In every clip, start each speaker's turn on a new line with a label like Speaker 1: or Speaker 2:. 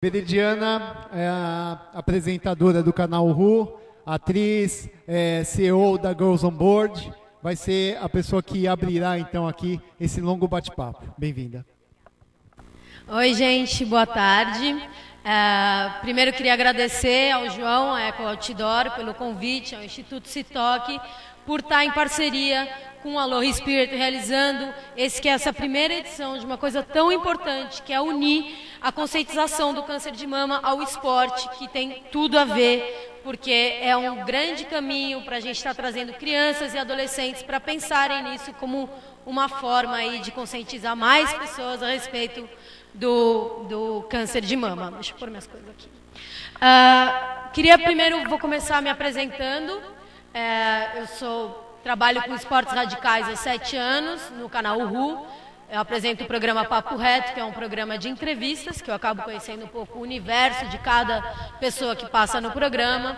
Speaker 1: Veridiana é a apresentadora do canal Ru, atriz, CEO da Girls on Board, vai ser a pessoa que abrirá então aqui esse longo bate-papo. Bem-vinda.
Speaker 2: Oi, gente, boa tarde. Primeiro queria agradecer ao João, a Eco Outdoor, pelo convite, ao Instituto Citoque, por estar em parceria com o Aloha Spirit, realizando essa primeira edição de uma coisa tão importante, que é unir a conscientização do câncer de mama ao esporte, que tem tudo a ver, porque é um grande caminho para a gente estar trazendo crianças e adolescentes para pensarem nisso como uma forma aí de conscientizar mais pessoas a respeito do câncer de mama. Deixa eu pôr minhas coisas aqui. Vou começar me apresentando. Trabalho com esportes radicais há 7 anos no canal Ru. Eu apresento o programa Papo Reto, que é um programa de entrevistas, que eu acabo conhecendo um pouco o universo de cada pessoa que passa no programa.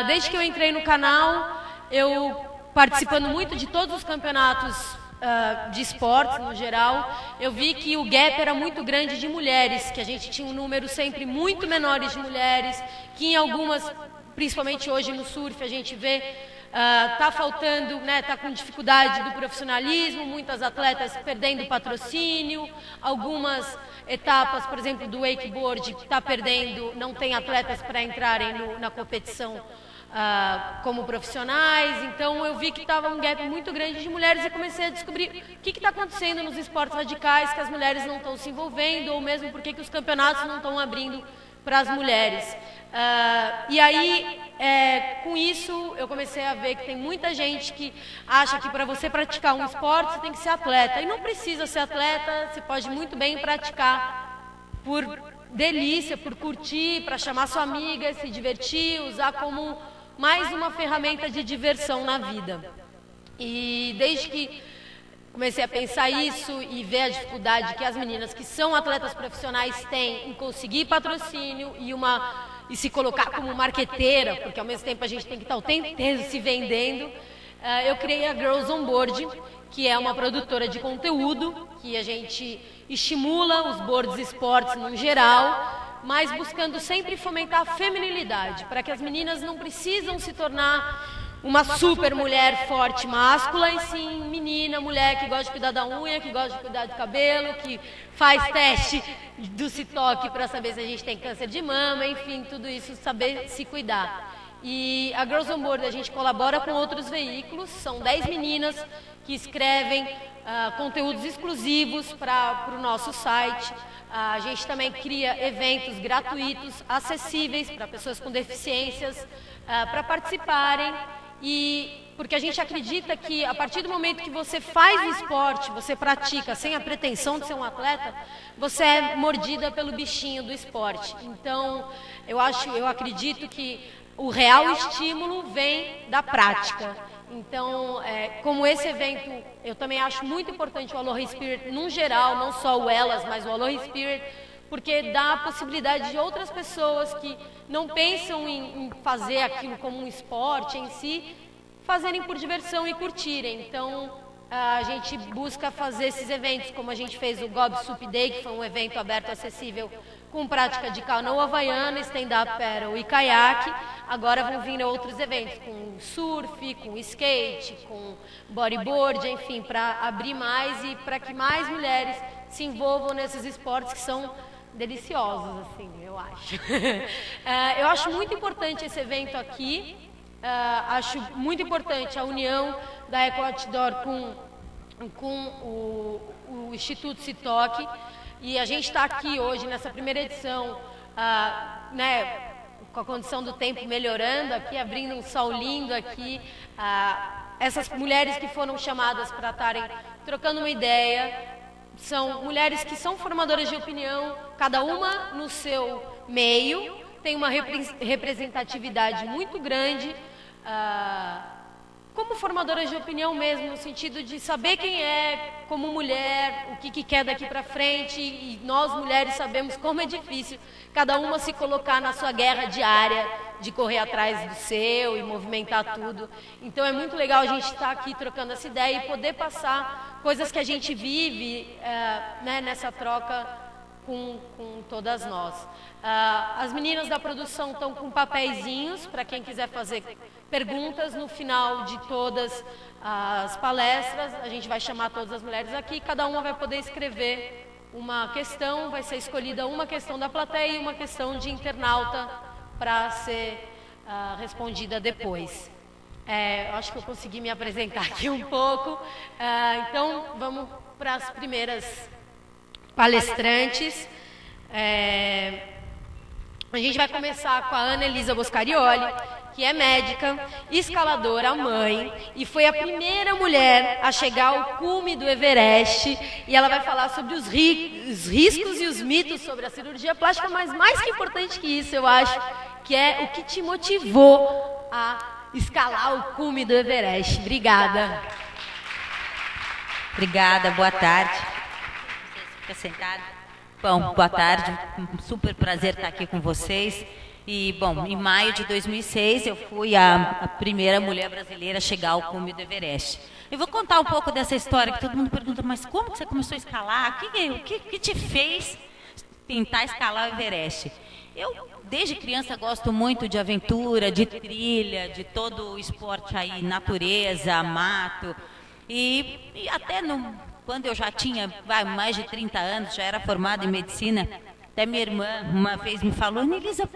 Speaker 2: Desde que eu entrei no canal, eu participando muito de todos os campeonatos de esportes no geral, eu vi que o gap era muito grande de mulheres, que a gente tinha um número sempre muito menores de mulheres, que em algumas, principalmente hoje no surf, a gente vê tá faltando, né, tá com dificuldade do profissionalismo, muitas atletas perdendo patrocínio, algumas etapas, por exemplo, do wakeboard, tá perdendo, não tem atletas para entrarem na competição como profissionais. Então eu vi que estava um gap muito grande de mulheres e comecei a descobrir o que está acontecendo nos esportes radicais, que as mulheres não estão se envolvendo, ou mesmo porque que os campeonatos não estão abrindo para as mulheres. E aí, com isso, eu comecei a ver que tem muita gente que acha que para você praticar um esporte, você tem que ser atleta. E não precisa ser atleta, você pode muito bem praticar por delícia, por curtir, para chamar sua amiga, se divertir, usar como mais uma ferramenta de diversão na vida. E desde que comecei a pensar isso e ver a dificuldade que as meninas que são atletas profissionais têm em conseguir patrocínio e se colocar como marqueteira, porque ao mesmo tempo a gente tem que estar o tempo inteiro se vendendo, eu criei a Girls on Board, que é uma produtora de conteúdo, que a gente estimula os boards esportes no geral, mas buscando sempre fomentar a feminilidade, para que as meninas não precisam se tornar uma super mulher forte máscula, e sim menina, mulher que gosta de cuidar da unha, que gosta de cuidar do cabelo, que faz teste do Citoque para saber se a gente tem câncer de mama, enfim, tudo isso, saber se cuidar. E a Girls on Board, a gente colabora com outros veículos, são 10 meninas que escrevem conteúdos exclusivos para o nosso site. A gente também cria eventos gratuitos, acessíveis para pessoas com deficiências, para participarem. E porque a gente acredita que a partir do momento que você faz o esporte, você pratica sem a pretensão de ser um atleta, você é mordida pelo bichinho do esporte. Então, eu acredito que o real estímulo vem da prática. Então, como esse evento, eu também acho muito importante o Aloha Spirit, no geral, não só o Elas, mas o Aloha Spirit, porque dá a possibilidade de outras pessoas que não pensam em fazer aquilo como um esporte em si, fazerem por diversão e curtirem. Então, a gente busca fazer esses eventos, como a gente fez o Gob Sup Day, que foi um evento aberto, acessível, com prática de canoa havaiana, stand-up paddle e caiaque. Agora vão vir outros eventos, com surf, com skate, com bodyboard, enfim, para abrir mais e para que mais mulheres se envolvam nesses esportes que são deliciosos, assim, eu acho. Eu acho muito importante esse evento aqui, acho muito importante a união da Eco Outdoor com o Instituto Citoque, e a gente está aqui hoje nessa primeira edição, né, com a condição do tempo melhorando aqui, abrindo um sol lindo aqui, essas mulheres que foram chamadas para estarem trocando uma ideia, são mulheres que são formadoras de opinião, cada uma no seu meio, tem uma representatividade muito grande, como formadoras de opinião mesmo, no sentido de saber quem é, como mulher, o que quer daqui para frente, e nós mulheres sabemos como é difícil cada uma se colocar na sua guerra diária, de correr atrás do seu e movimentar tudo. Então é muito legal a gente estar aqui trocando essa ideia e poder passar coisas que a gente vive né, nessa troca com todas nós. As meninas da produção estão com papeizinhos para quem quiser fazer perguntas no final de todas as palestras. A gente vai chamar todas as mulheres aqui, cada uma vai poder escrever uma questão, vai ser escolhida uma questão da plateia e uma questão de internauta para ser respondida depois. Eu acho que eu consegui me apresentar aqui um pouco. Então, vamos para as primeiras palestrantes. A gente vai começar com a Ana Elisa Boscarioli, que é médica, escaladora, mãe, e foi a primeira mulher a chegar ao cume do Everest. E ela vai falar sobre os riscos e os mitos sobre a cirurgia plástica, mas mais que importante que isso, eu acho, que é o que te motivou a escalar o cume do Everest. Obrigada.
Speaker 3: Obrigada, boa tarde. Fica sentado. Bom, boa tarde, um super prazer estar aqui com vocês. E, bom, em maio de 2006 eu fui a primeira mulher brasileira a chegar ao cume do Everest. Eu vou contar um pouco dessa história que todo mundo pergunta, mas como que você começou a escalar? O que te fez tentar escalar o Everest? Eu, desde criança, gosto muito de aventura, de trilha, de todo o esporte aí, natureza, mato. E até quando eu já tinha mais de 30 anos, já era formada em medicina, até minha irmã uma vez me falou, Anelisa,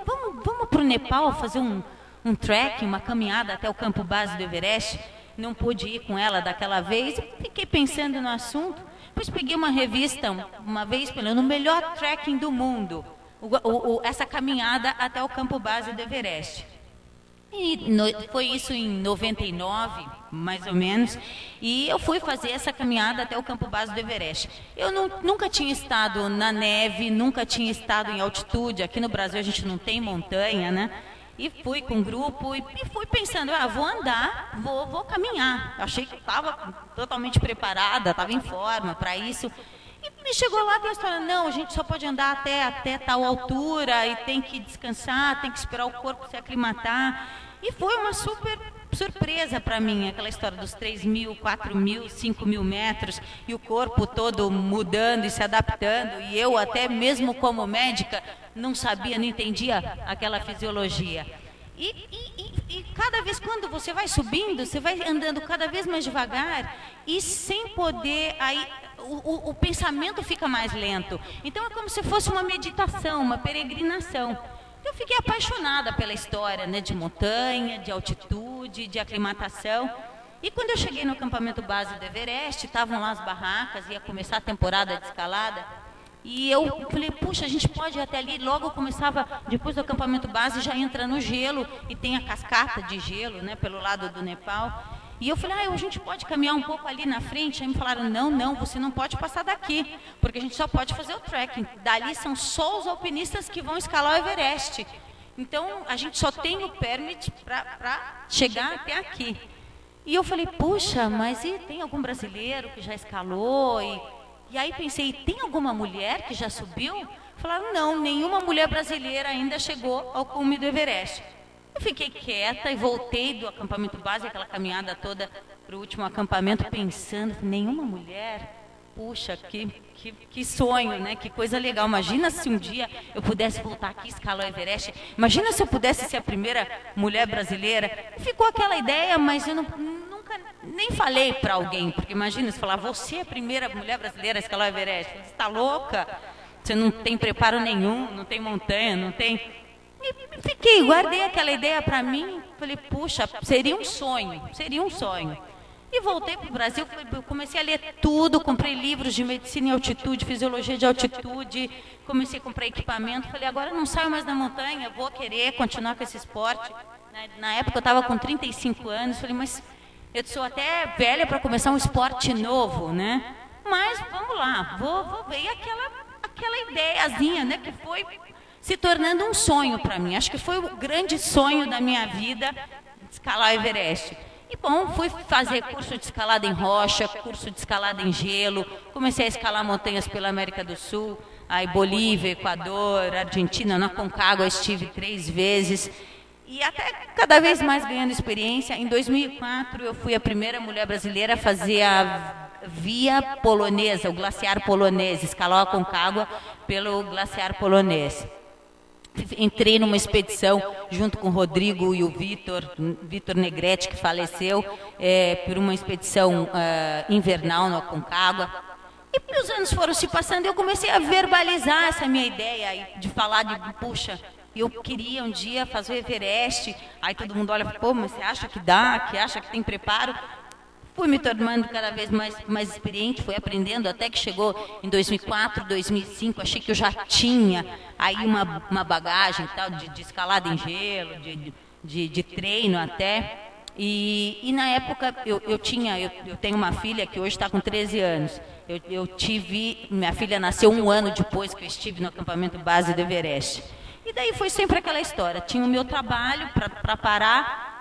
Speaker 3: vamos para o Nepal fazer um trekking, uma caminhada até o campo base do Everest. Não pude ir com ela daquela vez, fiquei pensando no assunto, depois peguei uma revista, uma vez, no melhor trekking do mundo, essa caminhada até o campo base do Everest. E foi isso em 99, mais ou menos, e eu fui fazer essa caminhada até o campo base do Everest. Eu nunca tinha estado na neve, nunca tinha estado em altitude. Aqui no Brasil a gente não tem montanha, né? E fui com um grupo e fui pensando, vou andar, vou caminhar. Eu achei que estava totalmente preparada, estava em forma para isso. E me chegou lá com a história, não, a gente só pode andar até tal altura e tem que descansar, tem que esperar o corpo se aclimatar. E foi uma super surpresa para mim, aquela história dos 3.000, 4.000, 5.000 metros, e o corpo todo mudando e se adaptando, e eu até mesmo como médica não sabia, não entendia aquela fisiologia. E cada vez quando você vai subindo, você vai andando cada vez mais devagar e sem poder, aí o pensamento fica mais lento. Então é como se fosse uma meditação, uma peregrinação. Eu fiquei apaixonada pela história, né, de montanha, de altitude, de aclimatação. E quando eu cheguei no acampamento base do Everest, estavam lá as barracas, ia começar a temporada de escalada. E eu falei, puxa, a gente pode ir até ali. Logo começava, depois do acampamento base, já entra no gelo, e tem a cascata de gelo, né, pelo lado do Nepal. E eu falei, a gente pode caminhar um pouco ali na frente? Aí me falaram, não, você não pode passar daqui, porque a gente só pode fazer o trekking. Dali são só os alpinistas que vão escalar o Everest. Então, a gente só tem o permit para chegar até aqui. E eu falei, puxa, mas tem algum brasileiro que já escalou? E aí pensei, tem alguma mulher que já subiu? Falaram, não, nenhuma mulher brasileira ainda chegou ao cume do Everest. Eu fiquei quieta e voltei do acampamento base, aquela caminhada toda para o último acampamento, pensando, nenhuma mulher? Puxa, que sonho, né? Que coisa legal. Imagina se um dia eu pudesse voltar aqui e escalar o Everest. Imagina se eu pudesse ser a primeira mulher brasileira. Ficou aquela ideia, mas eu nunca nem falei para alguém, porque imagina se falar, você é a primeira mulher brasileira a escalar o Everest. Você está louca? Você não tem preparo nenhum, não tem montanha, não tem... E guardei aquela ideia para mim, falei, puxa, seria um sonho. E voltei para o Brasil, comecei a ler tudo, comprei livros de medicina em altitude, fisiologia de altitude, comecei a comprar equipamento, falei, agora não saio mais da montanha, vou querer continuar com esse esporte. Na época eu estava com 35 anos, falei, mas eu sou até velha para começar um esporte novo, né? Mas vamos lá, vou ver aquela ideiazinha, né, que foi se tornando um sonho para mim. Acho que foi o grande sonho da minha vida, escalar o Everest. E bom, fui fazer curso de escalada em rocha, curso de escalada em gelo, comecei a escalar montanhas pela América do Sul, aí Bolívia, Equador, Argentina, na Aconcagua estive 3 vezes, e até cada vez mais ganhando experiência. Em 2004 eu fui a primeira mulher brasileira a fazer via polonesa, o glaciar polonês, escalar a Aconcagua pelo glaciar polonês. Entrei numa expedição junto com o Rodrigo e o Vitor Negretti, que faleceu, por uma expedição invernal no Aconcagua. E os anos foram se passando e eu comecei a verbalizar essa minha ideia de falar puxa, eu queria um dia fazer o Everest. Aí todo mundo olha, pô, mas você acha que dá? Que acha que tem preparo? Fui me tornando cada vez mais experiente, fui aprendendo, até que chegou em 2004, 2005, achei que eu já tinha aí uma bagagem tal, de escalada em gelo, de treino até. E na época eu tenho uma filha que hoje está com 13 anos. Minha filha nasceu 1 ano depois que eu estive no acampamento base do Everest. E daí foi sempre aquela história, tinha o meu trabalho para parar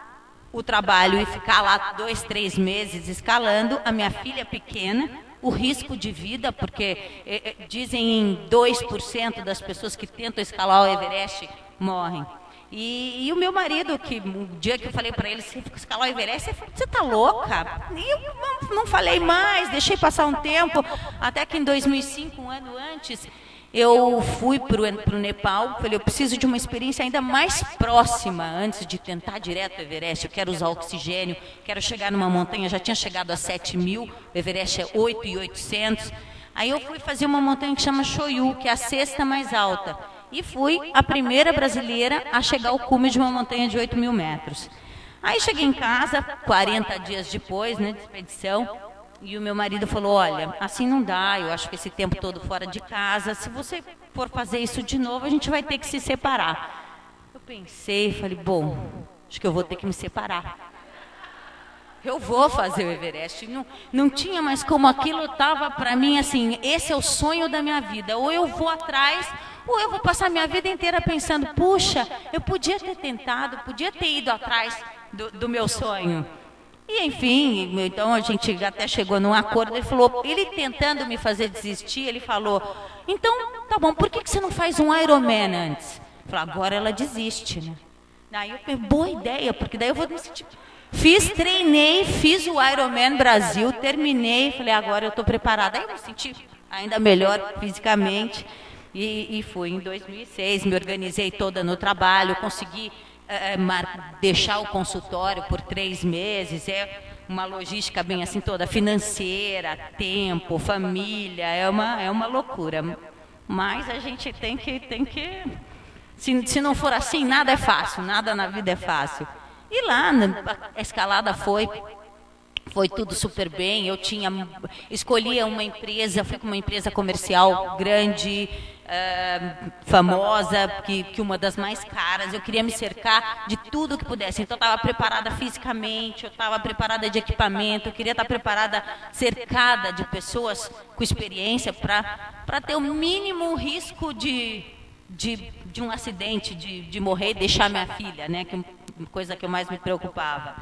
Speaker 3: o trabalho e ficar lá 2, 3 meses escalando, a minha filha pequena, o risco de vida, porque dizem em 2% das pessoas que tentam escalar o Everest morrem. E o meu marido, que um dia que eu falei para ele, se escalar o Everest, ele falou, você está louca? E eu não falei mais, deixei passar um tempo, até que em 2005, 1 ano antes, eu fui para o Nepal, falei, eu preciso de uma experiência ainda mais próxima antes de tentar direto o Everest. Eu quero usar oxigênio, quero chegar numa montanha, já tinha chegado a 7.000, o Everest é 8.800. Aí eu fui fazer uma montanha que chama Choyu, que é a 6ª mais alta. E fui a primeira brasileira a chegar ao cume de uma montanha de 8.000 metros. Aí cheguei em casa, 40 dias depois, né, de expedição, e o meu marido falou, olha, assim não dá, eu acho que esse tempo todo fora de casa, se você for fazer isso de novo, a gente vai ter que se separar. Eu pensei, falei, bom, acho que eu vou ter que me separar. Eu vou fazer o Everest. Não tinha mais como, aquilo estava para mim assim, esse é o sonho da minha vida, ou eu vou atrás, ou eu vou passar minha vida inteira pensando, puxa, eu podia ter tentado, podia ter ido atrás do meu sonho. E enfim, então a gente até chegou num acordo, ele tentando me fazer desistir, ele falou, então, tá bom, por que você não faz um Ironman antes? Eu falei, agora ela desiste, né? Daí eu falei, boa ideia, porque daí eu vou decidir. Treinei, fiz o Ironman Brasil, terminei, falei, agora eu estou preparada. Aí eu me senti ainda melhor fisicamente e fui em 2006, me organizei toda no trabalho, consegui deixar o consultório por 3 meses, uma logística bem assim toda, financeira, tempo, família, é uma loucura. Mas a gente tem que se não for assim, nada é fácil, nada na vida é fácil. E lá, a escalada foi tudo super bem, escolhi uma empresa, fui com uma empresa comercial grande, famosa, que uma das mais caras, eu queria me cercar de tudo que pudesse, então eu estava preparada fisicamente, eu estava preparada de equipamento, eu queria estar preparada, cercada de pessoas com experiência para ter o mínimo risco de um acidente, de morrer e deixar minha filha, né, coisa que eu mais me preocupava.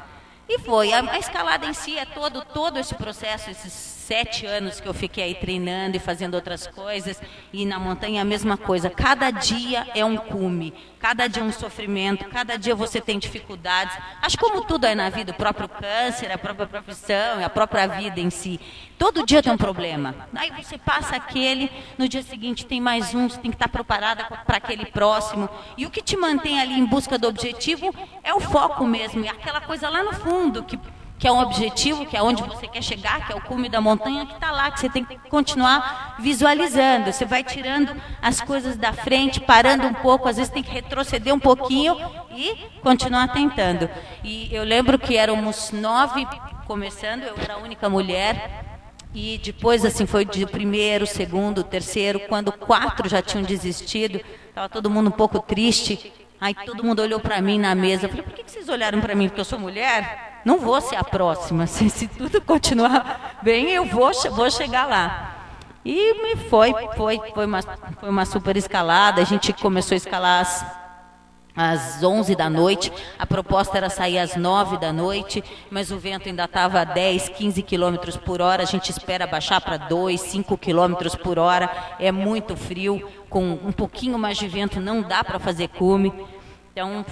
Speaker 3: E foi, a escalada em si é todo esse processo, esses 7 anos que eu fiquei aí treinando e fazendo outras coisas, e na montanha a mesma coisa, cada dia é um cume, cada dia é um sofrimento, cada dia você tem dificuldades, acho que como tudo aí na vida, o próprio câncer, a própria profissão, a própria vida em si, todo dia tem um problema, aí você passa aquele, no dia seguinte tem mais um, você tem que estar preparada para aquele próximo, e o que te mantém ali em busca do objetivo é o foco mesmo, é aquela coisa lá no fundo, que é um objetivo, que é onde você quer chegar, que é o cume da montanha, que está lá, que você tem que continuar visualizando. Você vai tirando as coisas da frente, parando um pouco, às vezes tem que retroceder um pouquinho e continuar tentando. E eu lembro que éramos 9 começando, eu era a única mulher, e depois assim foi de primeiro, segundo, terceiro, quando 4 já tinham desistido, estava todo mundo um pouco triste. Aí todo mundo olhou para mim na mesa. Eu falei, por que vocês olharam para mim? Porque eu sou mulher? Não vou ser a próxima. Se tudo continuar bem, eu vou chegar lá. E foi uma super escalada. A gente começou a escalar às 11 da noite. A proposta era sair às 9 da noite, mas o vento ainda estava a 10, 15 quilômetros por hora. A gente espera baixar para 2, 5 quilômetros por hora. É muito frio. Com um pouquinho mais de vento não dá para fazer cume. Então,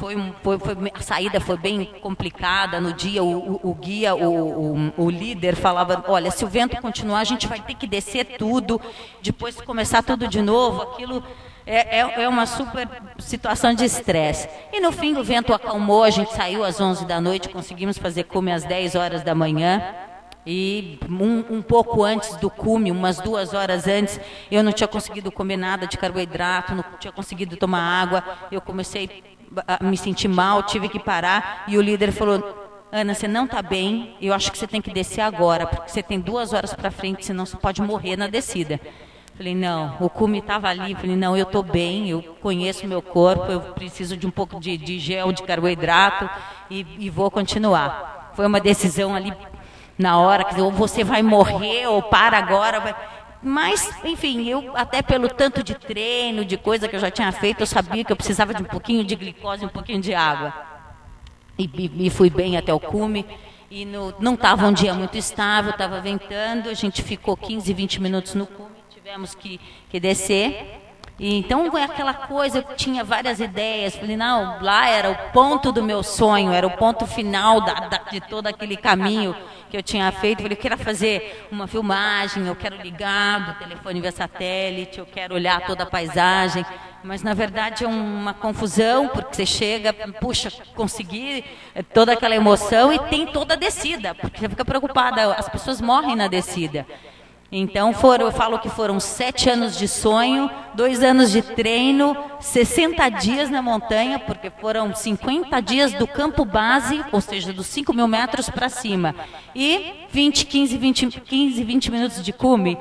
Speaker 3: a saída foi bem complicada. No dia, o guia, o líder falava, olha, se o vento continuar, a gente vai ter que descer tudo, depois começar tudo de novo. Aquilo é uma super situação de estresse. E no fim, o vento acalmou, a gente saiu às 11 da noite, conseguimos fazer cume às 10 horas da manhã. E um pouco antes do cume, umas 2 horas antes, eu não tinha conseguido comer nada de carboidrato, não tinha conseguido tomar água, eu comecei a me sentir mal, tive que parar, e o líder falou, Ana, você não está bem, eu acho que você tem que descer agora, porque você tem 2 horas para frente, senão você pode morrer na descida. Falei, não, o cume estava ali, falei, não, eu estou bem, eu conheço meu corpo, eu preciso de um pouco de gel, de carboidrato, e vou continuar. Foi uma decisão ali na hora, quer dizer, ou você vai morrer, ou para agora, Mas, enfim, eu até pelo tanto de treino, de coisa que eu já tinha feito, eu sabia que eu precisava de um pouquinho de glicose, um pouquinho de água. E fui bem até o cume. E não estava um dia muito estável, estava ventando, a gente ficou 15, 20 minutos no cume, tivemos que descer. E, então, é aquela coisa, eu tinha várias ideias, falei, não, lá era o ponto do meu sonho, era o ponto final de todo aquele caminho que eu tinha feito. Falei, eu quero fazer uma filmagem, eu quero ligar do telefone via satélite, eu quero olhar toda a paisagem, mas na verdade é uma confusão, porque você chega, puxa, consegui toda aquela emoção e tem toda a descida, porque você fica preocupada, as pessoas morrem na descida. Então, eu falo que foram 7 anos de sonho, 2 anos de treino, 60 dias na montanha, porque foram 50 dias do campo base, ou seja, dos 5.000 metros para cima, e 15, 20 minutos de cume.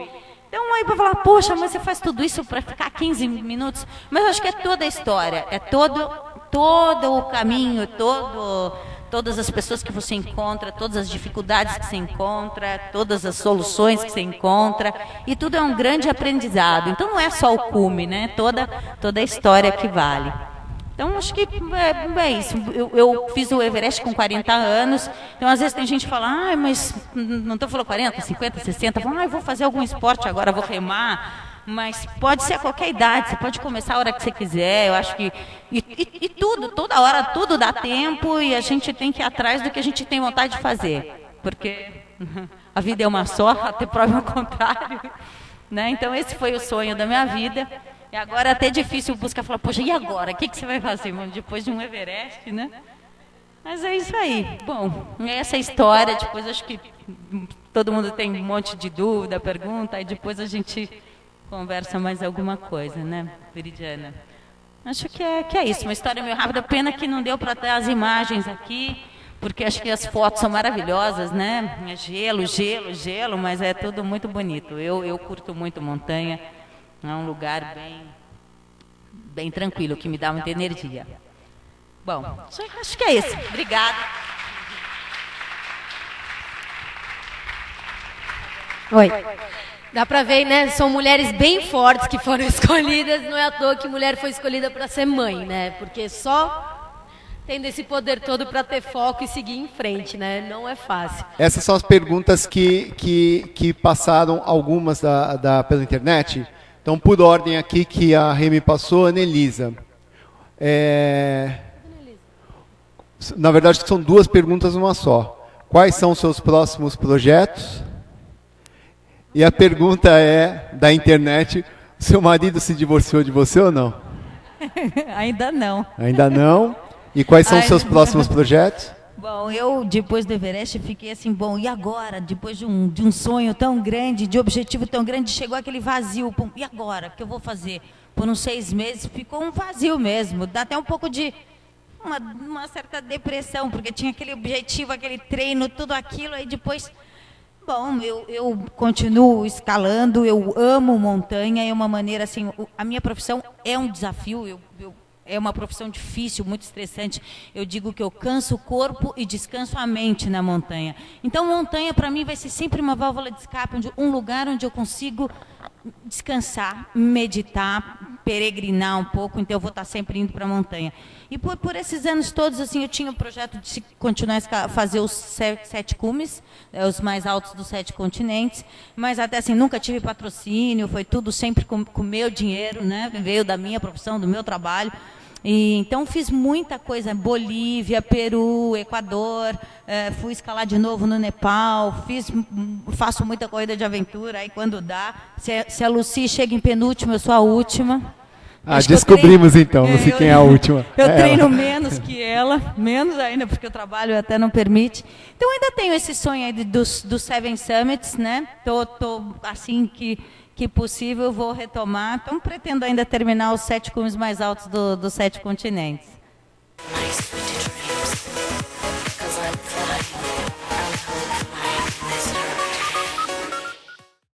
Speaker 3: Então, aí para falar, poxa, mas você faz tudo isso para ficar 15 minutos? Mas eu acho que é toda a história, é todo o caminho, todas as pessoas que você encontra, todas as dificuldades que você encontra, todas as soluções que você encontra, e tudo é um grande aprendizado. Então não é só o cume, né? Toda a história que vale. Então acho que é isso. Eu fiz o Everest com 40 anos, então às vezes tem gente que fala, mas não estou falando 40, 50, 60, eu vou fazer algum esporte agora, vou remar. Mas pode ser a qualquer idade, você pode começar a hora que você quiser, eu acho que... E tudo, toda hora, tudo dá tempo e a gente tem que ir atrás do que a gente tem vontade de fazer. Porque a vida é uma só, até prova o contrário. Né? Então esse foi o sonho da minha vida. E agora é até difícil buscar, falar, poxa, e agora? O que você vai fazer, mano? Depois de um Everest, né? Mas é isso aí. Bom, essa é a história, depois acho que todo mundo tem um monte de dúvida, pergunta, e depois a gente... conversa mais alguma coisa, né, Viridiana? Acho que é isso, uma história meio rápida, pena que não deu para ter as imagens aqui, porque acho que as fotos são maravilhosas, né? É gelo, mas é tudo muito bonito. Eu curto muito montanha, é um lugar bem tranquilo, que me dá muita energia. Bom, acho que é isso. Obrigada.
Speaker 2: Oi. Dá pra ver, né? São mulheres bem fortes que foram escolhidas. Não é à toa que mulher foi escolhida para ser mãe, né? Porque só tendo esse poder todo para ter foco e seguir em frente, né? Não é fácil.
Speaker 1: Essas são as perguntas que passaram algumas pela internet. Então, por ordem aqui que a Remy passou, Ana Elisa. Na verdade, são 2 perguntas numa só. Quais são os seus próximos projetos? E a pergunta é, da internet, seu marido se divorciou de você ou não?
Speaker 3: Ainda não.
Speaker 1: Ainda não? E quais são os seus próximos projetos?
Speaker 3: Bom, eu depois do Everest fiquei assim, bom, e agora? Depois de um sonho tão grande, de objetivo tão grande, chegou aquele vazio. E agora? O que eu vou fazer? Por uns 6 meses ficou um vazio mesmo. Dá até um pouco de uma certa depressão, porque tinha aquele objetivo, aquele treino, tudo aquilo, aí depois... Bom, eu continuo escalando, eu amo montanha, é uma maneira assim, a minha profissão é um desafio, é uma profissão difícil, muito estressante. Eu digo que eu canso o corpo e descanso a mente na montanha. Então, montanha para mim vai ser sempre uma válvula de escape, um lugar onde eu consigo descansar, meditar, peregrinar um pouco, então eu vou estar sempre indo para a montanha. E por esses anos todos, assim, eu tinha o projeto de continuar a fazer os 7 cumes, os mais altos dos 7 continentes, mas até assim, nunca tive patrocínio, foi tudo sempre com o meu dinheiro, né? Veio da minha profissão, do meu trabalho. E, então fiz muita coisa, Bolívia, Peru, Equador, fui escalar de novo no Nepal, faço muita corrida de aventura, aí quando dá, se a Lucy chega em penúltimo, eu sou a última.
Speaker 1: Descobrimos então, não sei quem é a última.
Speaker 3: Eu treino menos que ela, menos ainda, porque o trabalho até não permite. Então ainda tenho esse sonho aí dos 7 Summits, né? Tô assim que possível, vou retomar. Então pretendo ainda terminar os 7 cumes mais altos dos 7 continentes.